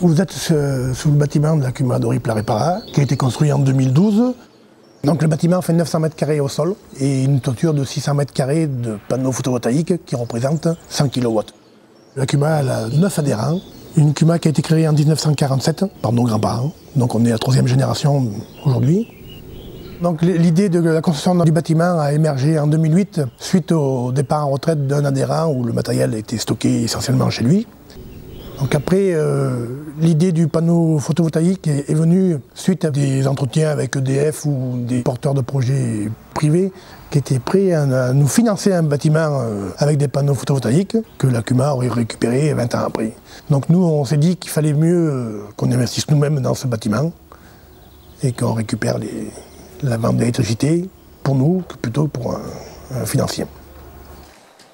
Vous êtes sous le bâtiment de la CUMA d'Orry-Pla-Répara, qui a été construit en 2012. Donc le bâtiment fait 900 mètres carrés au sol et une toiture de 600 mètres carrés de panneaux photovoltaïques qui représentent 100 kW. La CUMA elle a 9 adhérents. Une CUMA qui a été créée en 1947 par nos grands-parents. Donc on est la 3e génération aujourd'hui. Donc l'idée de la construction du bâtiment a émergé en 2008 suite au départ en retraite d'un adhérent où le matériel était stocké essentiellement chez lui. Donc après, l'idée du panneau photovoltaïque est venue suite à des entretiens avec EDF ou des porteurs de projets privés qui étaient prêts à nous financer un bâtiment avec des panneaux photovoltaïques que la CUMA aurait récupéré 20 ans après. Donc nous, on s'est dit qu'il fallait mieux qu'on investisse nous-mêmes dans ce bâtiment et qu'on récupère la vente d'électricité pour nous que plutôt pour un financier.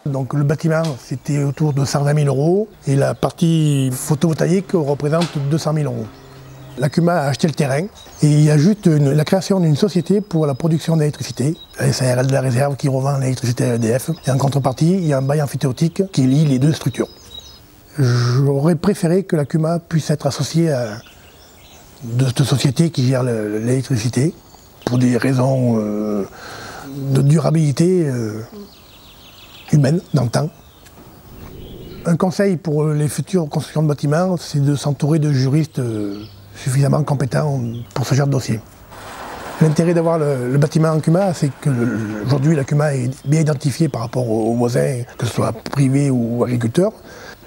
Donc le bâtiment, c'était autour de 120 000 € et la partie photovoltaïque représente 200 000 €. La CUMA a acheté le terrain et il y a juste la création d'une société pour la production d'électricité, la SARL de la réserve qui revend l'électricité à EDF. Et en contrepartie, il y a un bail amphithéotique qui lie les deux structures. J'aurais préféré que la CUMA puisse être associée à cette société qui gère l'électricité pour des raisons de durabilité humaine dans le temps. Un conseil pour les futures constructions de bâtiments, c'est de s'entourer de juristes suffisamment compétents pour ce genre de dossier. L'intérêt d'avoir le bâtiment en CUMA, c'est qu'aujourd'hui la CUMA est bien identifiée par rapport aux voisins, que ce soit privés ou agriculteurs.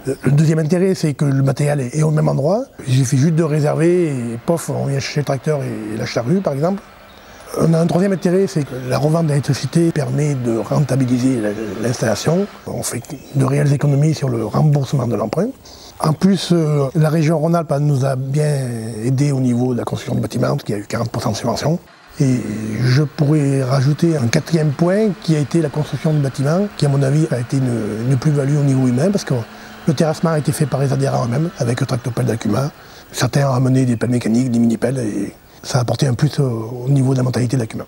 Le deuxième intérêt, c'est que le matériel est au même endroit. Il suffit juste de réserver et pof, on vient chercher le tracteur et la charrue par exemple. On a un troisième intérêt, c'est que la revente d'électricité permet de rentabiliser l'installation. On fait de réelles économies sur le remboursement de l'emprunt. En plus, la région Rhône-Alpes nous a bien aidé au niveau de la construction de bâtiments, qui a eu 40% de subvention. Et je pourrais rajouter un 4e point qui a été la construction de bâtiments, qui à mon avis a été une plus-value au niveau humain, parce que le terrassement a été fait par les adhérents eux-mêmes, avec le tractopelle de la CUMA. Certains ont amené des pelles mécaniques, des mini-pelles, et ça a apporté un plus au niveau de la mentalité de la CUMA.